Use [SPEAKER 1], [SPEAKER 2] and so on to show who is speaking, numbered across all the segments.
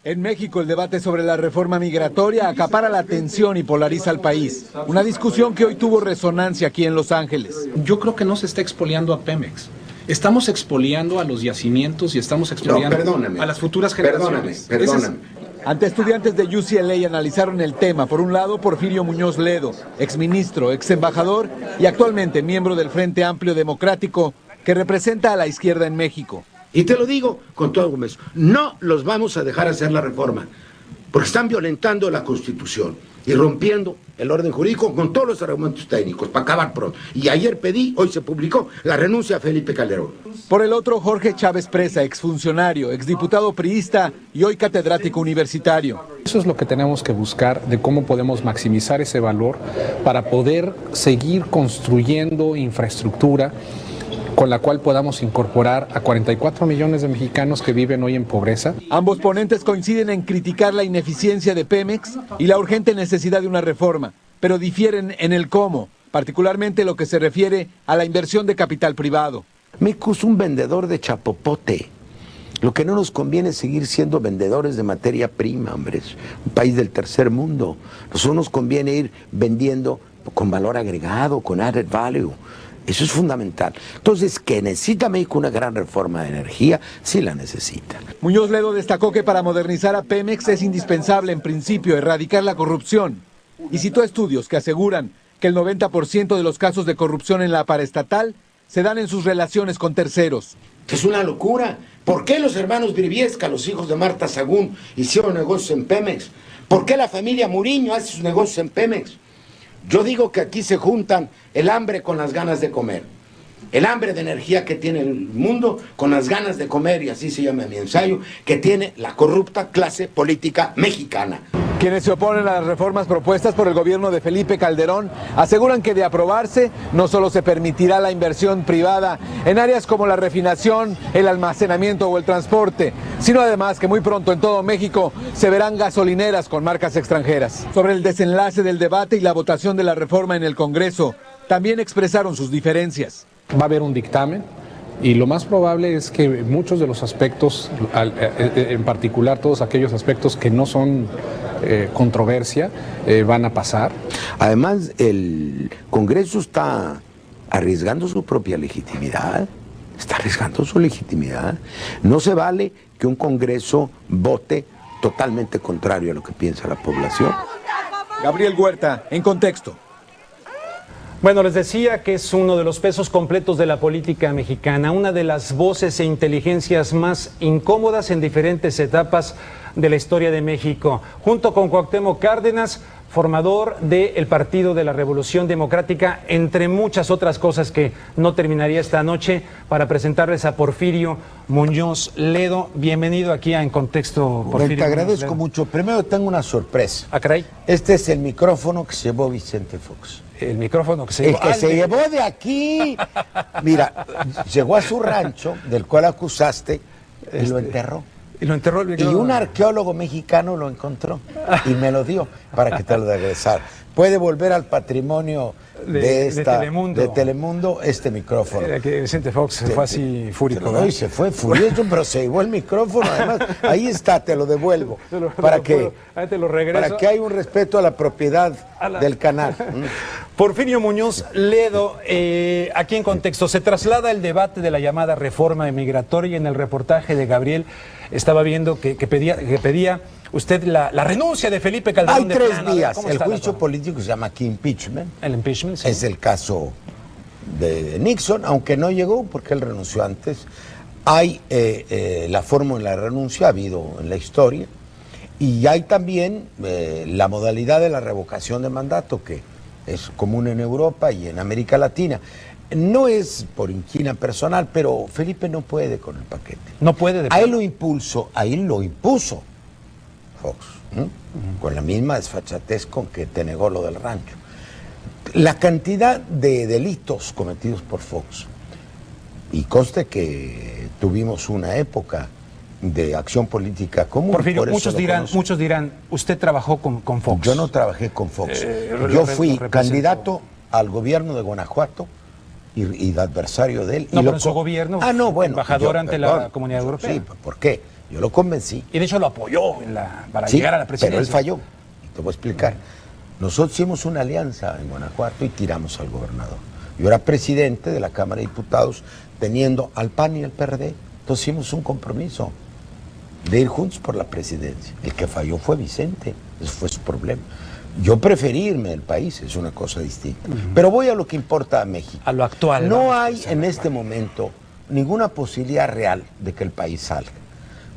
[SPEAKER 1] En México, el debate sobre la reforma migratoria acapara la atención y polariza al país. Una discusión que hoy tuvo resonancia aquí en Los Ángeles.
[SPEAKER 2] Yo creo que no se está expoliando a Pemex. Estamos expoliando a los yacimientos y estamos expoliando a las futuras generaciones.
[SPEAKER 3] Perdóname.
[SPEAKER 1] Ante estudiantes de UCLA analizaron el tema. Por un lado, Porfirio Muñoz Ledo, exministro, exembajador y actualmente miembro del Frente Amplio Democrático, que representa a la izquierda en México.
[SPEAKER 3] Y te lo digo con todo argumento, no los vamos a dejar hacer la reforma, porque están violentando la Constitución y rompiendo el orden jurídico con todos los argumentos técnicos, para acabar pronto. Y ayer pedí, hoy se publicó, la renuncia a Felipe Calderón.
[SPEAKER 1] Por el otro, Jorge Chávez Presa, exfuncionario, exdiputado priista y hoy catedrático universitario.
[SPEAKER 2] Eso es lo que tenemos que buscar, de cómo podemos maximizar ese valor para poder seguir construyendo infraestructura con la cual podamos incorporar a 44 millones de mexicanos que viven hoy en pobreza.
[SPEAKER 1] Ambos ponentes coinciden en criticar la ineficiencia de Pemex y la urgente necesidad de una reforma, pero difieren en el cómo, particularmente lo que se refiere a la inversión de capital privado.
[SPEAKER 3] México es un vendedor de chapopote. Lo que no nos conviene es seguir siendo vendedores de materia prima, hombre. Es un país del tercer mundo. Nosotros nos conviene ir vendiendo con valor agregado, con added value. Eso es fundamental. Entonces, ¿que necesita México una gran reforma de energía? Sí la necesita.
[SPEAKER 1] Muñoz Ledo destacó que para modernizar a Pemex es indispensable, en principio, erradicar la corrupción. Y citó estudios que aseguran que el 90% de los casos de corrupción en la paraestatal se dan en sus relaciones con terceros.
[SPEAKER 3] Es una locura. ¿Por qué los hermanos Briviesca, los hijos de Marta Sagún, hicieron negocios en Pemex? ¿Por qué la familia Muriño hace sus negocios en Pemex? Yo digo que aquí se juntan el hambre con las ganas de comer. El hambre de energía que tiene el mundo con las ganas de comer, y así se llama mi ensayo, que tiene la corrupta clase política mexicana.
[SPEAKER 1] Quienes se oponen a las reformas propuestas por el gobierno de Felipe Calderón aseguran que de aprobarse no solo se permitirá la inversión privada en áreas como la refinación, el almacenamiento o el transporte, sino además que muy pronto en todo México se verán gasolineras con marcas extranjeras. Sobre el desenlace del debate y la votación de la reforma en el Congreso, también expresaron sus diferencias.
[SPEAKER 2] Va a haber un dictamen y lo más probable es que muchos de los aspectos, en particular todos aquellos aspectos que no son controversia, van a pasar.
[SPEAKER 3] Además, el Congreso está arriesgando su propia legitimidad. Está arriesgando su legitimidad. No se vale que un Congreso vote totalmente contrario a lo que piensa la población.
[SPEAKER 1] Gabriel Huerta, en Contexto.
[SPEAKER 4] Bueno, les decía que es uno de los pesos completos de la política mexicana, una de las voces e inteligencias más incómodas en diferentes etapas de la historia de México, junto con Cuauhtémoc Cárdenas, formador del Partido de la Revolución Democrática, entre muchas otras cosas que no terminaría esta noche, para presentarles a Porfirio Muñoz Ledo. Bienvenido aquí a En Contexto, Porfirio.
[SPEAKER 5] Te agradezco mucho. Primero tengo una sorpresa.
[SPEAKER 4] Ah, caray.
[SPEAKER 5] Este es el micrófono que se llevó Vicente Fox.
[SPEAKER 4] El micrófono que se
[SPEAKER 5] llevó. El que se llevó de aquí. Mira, llegó a su rancho, del cual acusaste, y lo enterró.
[SPEAKER 4] Y lo enterró el micrófono.
[SPEAKER 5] Y un arqueólogo mexicano lo encontró y me lo dio para que te lo regresara. Puede volver al patrimonio de Telemundo este micrófono.
[SPEAKER 4] Que Vicente Fox se fue así fúrico.
[SPEAKER 5] No, y se fue furioso, pero se llevó el micrófono. Además, ahí está, te lo devuelvo. Para que haya un respeto a la propiedad del canal.
[SPEAKER 4] Porfirio Muñoz Ledo, aquí en Contexto, se traslada el debate de la llamada reforma migratoria. En el reportaje de Gabriel estaba viendo que pedía usted la renuncia de Felipe Calderón.
[SPEAKER 5] Hay 3 días. El juicio político se llama aquí impeachment.
[SPEAKER 4] El impeachment, sí.
[SPEAKER 5] Es el caso de Nixon, aunque no llegó porque él renunció antes. Hay la fórmula de renuncia, ha habido en la historia. Y hay también la modalidad de la revocación de mandato, que es común en Europa y en América Latina. No es por inquina personal, pero Felipe no puede con el paquete.
[SPEAKER 4] No puede.
[SPEAKER 5] A él lo impuso Fox, con la misma desfachatez con que te negó lo del rancho. La cantidad de delitos cometidos por Fox, y conste que tuvimos una época de acción política común.
[SPEAKER 4] Porfirio, muchos dirán, usted trabajó con Fox.
[SPEAKER 5] Yo no trabajé con Fox. Yo fui candidato al gobierno de Guanajuato y adversario de él.
[SPEAKER 4] No, pero en su gobierno,
[SPEAKER 5] bueno,
[SPEAKER 4] embajador ante la Comunidad Europea.
[SPEAKER 5] Sí, ¿por qué? Yo lo convencí.
[SPEAKER 4] Y de hecho lo apoyó para llegar a la presidencia.
[SPEAKER 5] Pero él falló. Y te voy a explicar. Nosotros hicimos una alianza en Guanajuato y tiramos al gobernador. Yo era presidente de la Cámara de Diputados teniendo al PAN y al PRD. Entonces hicimos un compromiso de ir juntos por la presidencia. El que falló fue Vicente. Ese fue su problema. Yo preferí irme del país, es una cosa distinta. Pero voy a lo que importa a México.
[SPEAKER 4] A lo actual.
[SPEAKER 5] No hay en este momento ninguna posibilidad real de que el país salga.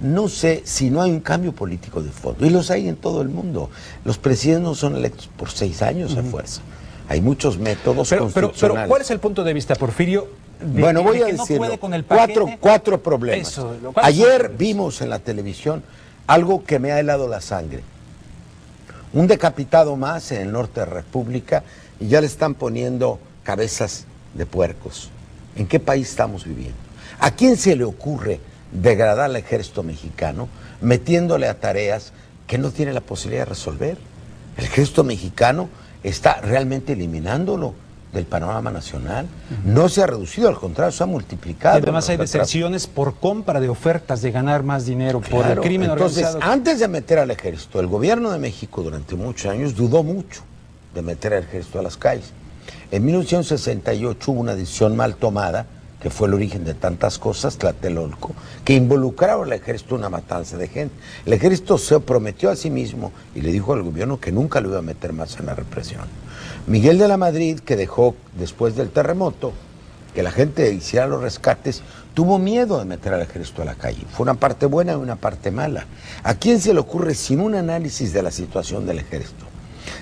[SPEAKER 5] No sé si no hay un cambio político de fondo. Y los hay en todo el mundo. Los presidentes no son electos por 6 años a fuerza. Hay muchos métodos constitucionales.
[SPEAKER 4] Pero ¿cuál es el punto de vista, Porfirio?
[SPEAKER 5] Bueno, voy a decirlo. Cuatro problemas. Ayer vimos en la televisión algo que me ha helado la sangre. Un decapitado más en el norte de la República y ya le están poniendo cabezas de puercos. ¿En qué país estamos viviendo? ¿A quién se le ocurre degradar al ejército mexicano metiéndole a tareas que no tiene la posibilidad de resolver? El ejército mexicano está realmente eliminándolo del panorama nacional. No se ha reducido, al contrario, se ha multiplicado.
[SPEAKER 4] Y además hay deserciones por compra de ofertas de ganar más dinero por el crimen organizado.
[SPEAKER 5] Entonces, antes de meter al ejército, el gobierno de México durante muchos años dudó mucho de meter al ejército a las calles. En 1968 hubo una decisión mal tomada, que fue el origen de tantas cosas, Tlatelolco, que involucraba al ejército en una matanza de gente. El ejército se prometió a sí mismo y le dijo al gobierno que nunca lo iba a meter más en la represión. Miguel de la Madrid, que dejó después del terremoto que la gente hiciera los rescates, tuvo miedo de meter al ejército a la calle. Fue una parte buena y una parte mala. ¿A quién se le ocurre, sin un análisis de la situación del ejército,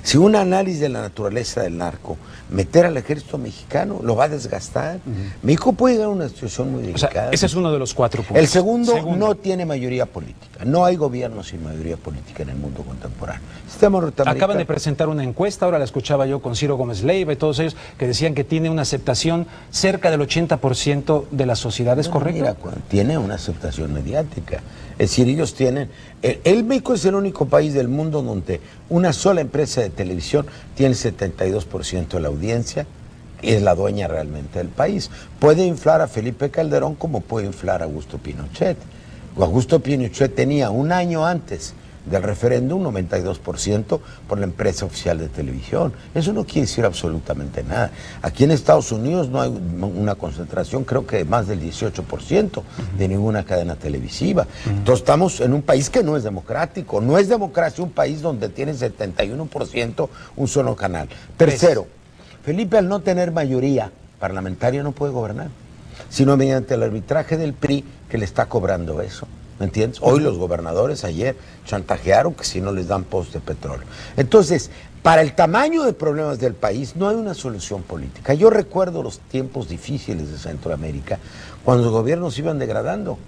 [SPEAKER 5] sin un análisis de la naturaleza del narco, meter al ejército mexicano? Lo va a desgastar. México puede llegar a una situación muy delicada.
[SPEAKER 4] O sea, ese es uno de los 4 puntos.
[SPEAKER 5] El segundo, no tiene mayoría política. No hay gobierno sin mayoría política en el mundo contemporáneo.
[SPEAKER 4] Acaban de presentar una encuesta, ahora la escuchaba yo con Ciro Gómez Leiva y todos ellos, que decían que tiene una aceptación cerca del 80% de la sociedad. ¿Es correcto?
[SPEAKER 5] Mira, tiene una aceptación mediática. Es decir, ellos tienen... El México es el único país del mundo donde una sola empresa de televisión tiene el 72% de la audiencia y es la dueña realmente del país. Puede inflar a Felipe Calderón como puede inflar a Augusto Pinochet. Augusto Pinochet tenía un año antes del referéndum 92% por la empresa oficial de televisión. Eso no quiere decir absolutamente nada. Aquí en Estados Unidos no hay una concentración, creo que de más del 18% de ninguna cadena televisiva. Entonces estamos en un país que no es democrático. No es democracia un país donde tiene 71% un solo canal. Tercero, Felipe, al no tener mayoría parlamentaria, no puede gobernar, sino mediante el arbitraje del PRI que le está cobrando eso. ¿Me entiendes? Hoy los gobernadores ayer chantajearon que si no les dan pozos de petróleo. Entonces, para el tamaño de problemas del país no hay una solución política. Yo recuerdo los tiempos difíciles de Centroamérica, cuando los gobiernos iban degradando,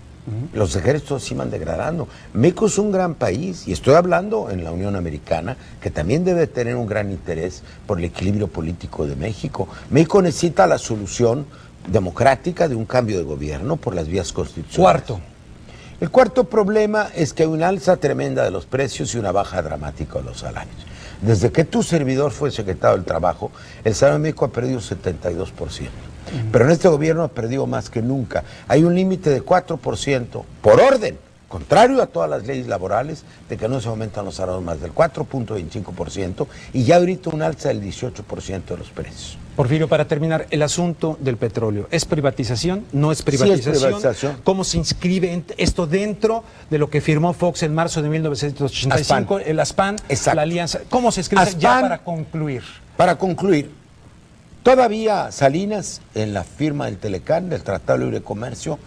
[SPEAKER 5] los ejércitos iban degradando. México es un gran país, y estoy hablando en la Unión Americana, que también debe tener un gran interés por el equilibrio político de México. México necesita la solución democrática de un cambio de gobierno por las vías constitucionales. El cuarto problema es que hay una alza tremenda de los precios y una baja dramática de los salarios. Desde que tu servidor fue secretario del Trabajo, el salario de México ha perdido 72%. Pero en este gobierno ha perdido más que nunca. Hay un límite de 4% por orden, contrario a todas las leyes laborales, de que no se aumentan los salarios más del 4.25% y ya ahorita un alza del 18% de los precios.
[SPEAKER 4] Porfirio, para terminar, el asunto del petróleo, ¿es privatización? ¿No es privatización?
[SPEAKER 5] Sí, es privatización.
[SPEAKER 4] ¿Cómo se inscribe esto dentro de lo que firmó Fox en marzo de 1985, el ASPAN, la alianza? ¿Cómo se escribe ya para concluir?
[SPEAKER 5] Para concluir, todavía Salinas, en la firma del Telecán, del Tratado de Libre Comercio,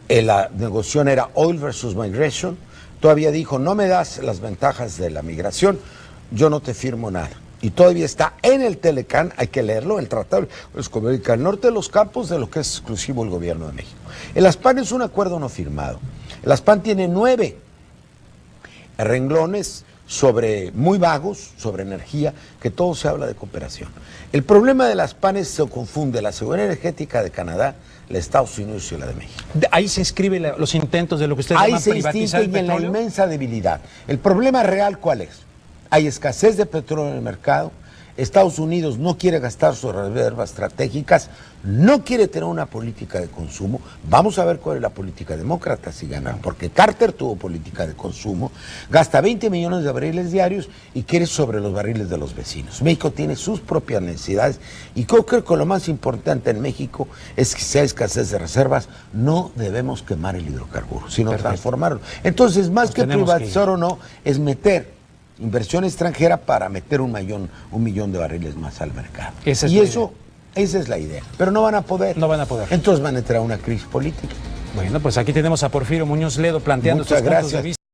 [SPEAKER 5] la negociación era Oil versus Migration, todavía dijo, no me das las ventajas de la migración, yo no te firmo nada. Y todavía está en el Telecán, hay que leerlo, el Tratado de Comercio, al norte de los campos de lo que es exclusivo el gobierno de México. El ASPAN es un acuerdo no firmado. El ASPAN tiene 9 renglones muy vagos, sobre energía, que todo se habla de cooperación. El problema de las PANes se confunde la seguridad energética de Canadá, la de Estados Unidos y la de México.
[SPEAKER 4] Ahí se inscriben los intentos de lo que ustedes llaman privatizar el petróleo.
[SPEAKER 5] En la inmensa debilidad. El problema real, ¿cuál es? Hay escasez de petróleo en el mercado, Estados Unidos no quiere gastar sus reservas estratégicas, no quiere tener una política de consumo. Vamos a ver cuál es la política demócrata si ganan, porque Carter tuvo política de consumo, gasta 20 millones de barriles diarios y quiere sobre los barriles de los vecinos. México tiene sus propias necesidades y creo que lo más importante en México es que si hay escasez de reservas, no debemos quemar el hidrocarburo, sino transformarlo. Entonces, más que privatizar o no, es meter inversión extranjera para meter un millón de barriles más al mercado. Esa es la idea. Pero no van a poder.
[SPEAKER 4] No van a poder.
[SPEAKER 5] Entonces van a entrar a una crisis política.
[SPEAKER 4] Bueno, pues aquí tenemos a Porfirio Muñoz Ledo planteando estos puntos de vista.